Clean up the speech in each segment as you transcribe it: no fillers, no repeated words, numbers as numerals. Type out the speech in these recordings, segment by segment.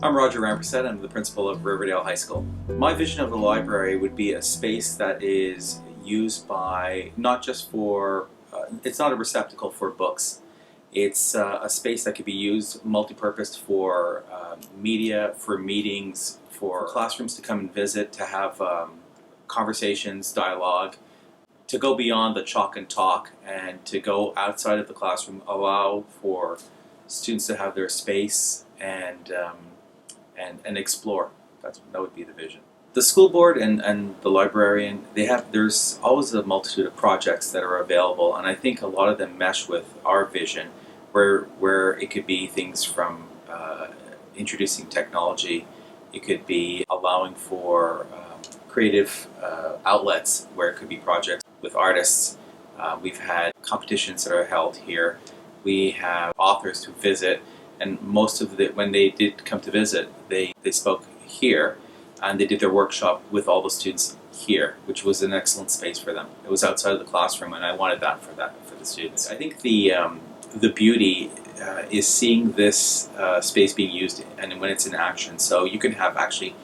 I'm Roger Rampersad. I'm the principal of Riverdale High School. My vision of the library would be a space that is used by not just for, it's not a receptacle for books. It's a space that could be used multi-purpose for media, for meetings, for classrooms to come and visit, to have conversations, dialogue, to go beyond the chalk and talk and to go outside of the classroom, allow for students to have their space and explore. That would be the vision. The school board and the librarian, there's always a multitude of projects that are available, and I think a lot of them mesh with our vision, where it could be things from introducing technology, it could be allowing for creative outlets where it could be projects with artists. We've had competitions that are held here. We have authors who visit, and most of when they did come to visit, they spoke here, and they did their workshop with all the students here, which was an excellent space for them. It was outside of the classroom, and I wanted that for the students. I think the beauty is seeing this space being used, and when it's in action. So you can have actually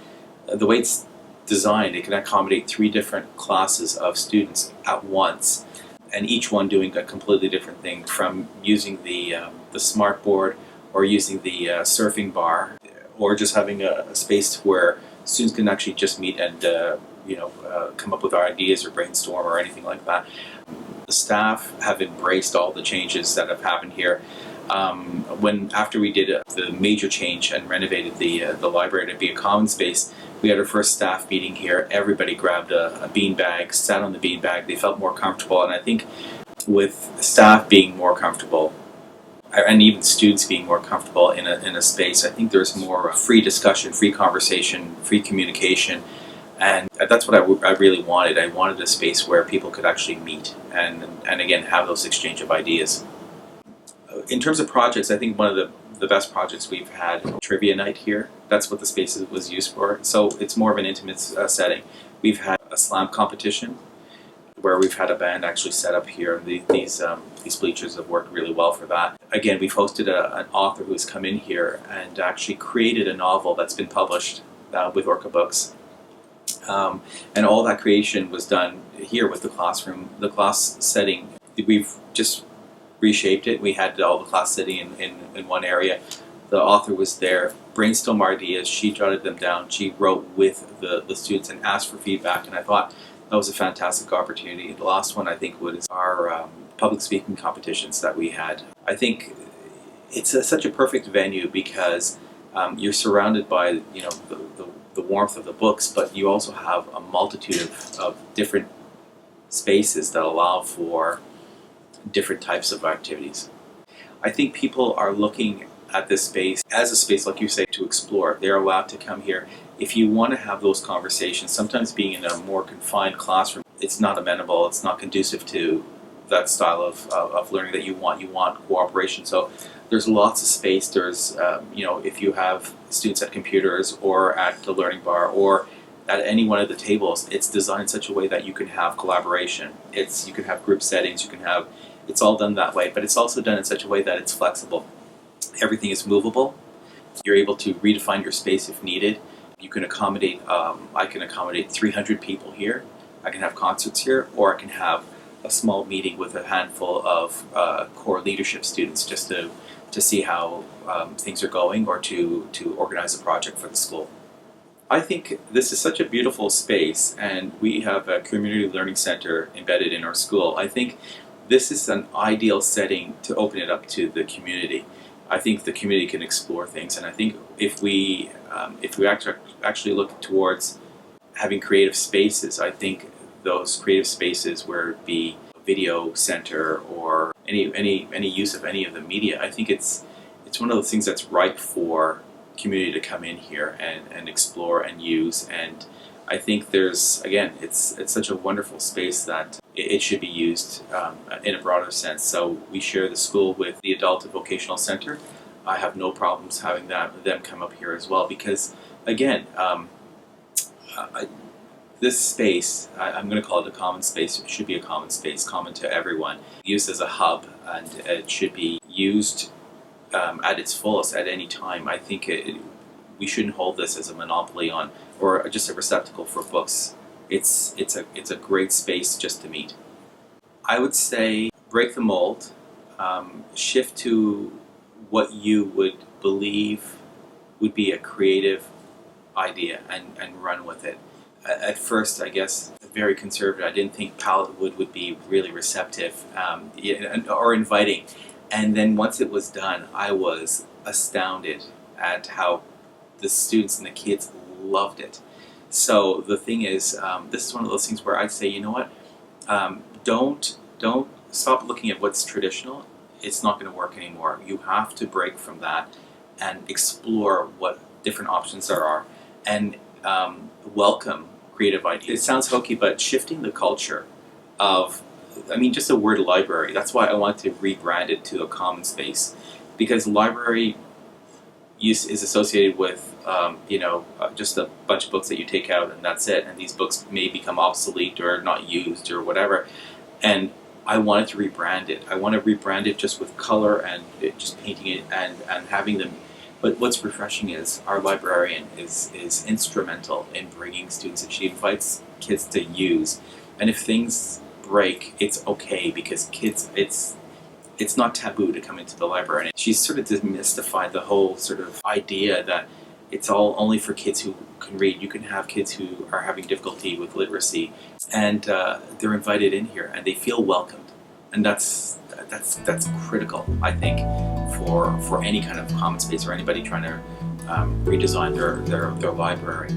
the way it's designed, it can accommodate 3 different classes of students at once, and each one doing a completely different thing, from using the smart board, or using the surfing bar, or just having a space where students can actually just meet and come up with ideas or brainstorm or anything like that. The staff have embraced all the changes that have happened here. After we did the major change and renovated the library to be a common space, we had our first staff meeting here. Everybody grabbed a bean bag, sat on the bean bag. They felt more comfortable, and I think with staff being more comfortable, and even students being more comfortable in a space, I think there's more free discussion, free conversation, free communication, and that's what I really wanted. I wanted a space where people could actually meet and again have those exchange of ideas. In terms of projects, I think one of the best projects we've had, trivia night here. That's what the space was used for. So it's more of an intimate setting. We've had a slam competition where we've had a band actually set up here. These bleachers have worked really well for that. Again, we've hosted an author who's come in here and actually created a novel that's been published with Orca Books. And all that creation was done here with the classroom. The class setting, we've just reshaped it. We had all the class sitting in one area. The author was there, brainstormed ideas, she jotted them down, she wrote with the students and asked for feedback, and I thought that was a fantastic opportunity. The last one, I think, was our public speaking competitions that we had. I think it's such a perfect venue because you're surrounded by the warmth of the books, but you also have a multitude of different spaces that allow for different types of activities. I think people are looking at this space as a space, like you say, to explore. They're allowed to come here. If you want to have those conversations, sometimes being in a more confined classroom, it's not amenable, it's not conducive to that style of learning that you want. You want cooperation. So there's lots of space. There's, if you have students at computers or at the learning bar or at any one of the tables, it's designed in such a way that you can have collaboration. You can have group settings, it's all done that way, but it's also done in such a way that it's flexible. Everything is movable. You're able to redefine your space if needed. You can accommodate, I can accommodate 300 people here. I can have concerts here, or I can have a small meeting with a handful of core leadership students just to see how things are going, or to organize a project for the school. I think this is such a beautiful space, and we have a community learning center embedded in our school. I think this is an ideal setting to open it up to the community. I think the community can explore things, and I think if we actually look towards having creative spaces, I think those creative spaces, where it be a video center or any use of any of the media, I think it's one of those things that's ripe for community to come in here and explore and use. And I think it's such a wonderful space that it should be used in a broader sense. So we share the school with the Adult and Vocational Center. I have no problems having them come up here as well, because again, this space, I'm going to call it a common space. It should be a common space, common to everyone, used as a hub, and it should be used at its fullest at any time. I think we shouldn't hold this as a monopoly on, or just a receptacle for books. It's a great space just to meet. I would say break the mold, shift to what you would believe would be a creative idea, and run with it. At first, I guess, very conservative. I didn't think palette would be really receptive, or inviting. And then once it was done, I was astounded at how the students and the kids loved it. So the thing is, this is one of those things where I'd say, you know what, don't stop looking at what's traditional. It's not going to work anymore. You have to break from that and explore what different options there are, and welcome creative ideas. It sounds hokey, but shifting the culture of, I mean, just the word library. That's why I want to rebrand it to a common space, because library use is associated with just a bunch of books that you take out and that's it, and these books may become obsolete or not used or whatever. And I wanted to rebrand it. I want to rebrand it just with color and just painting it and having them. But what's refreshing is our librarian is instrumental in bringing students, and she invites kids to use. And if things break, it's okay, because kids, it's not taboo to come into the library. And she's sort of demystified the whole sort of idea that it's all only for kids who can read. You can have kids who are having difficulty with literacy, and they're invited in here, and they feel welcomed. And that's critical, I think, for any kind of common space or anybody trying to redesign their library.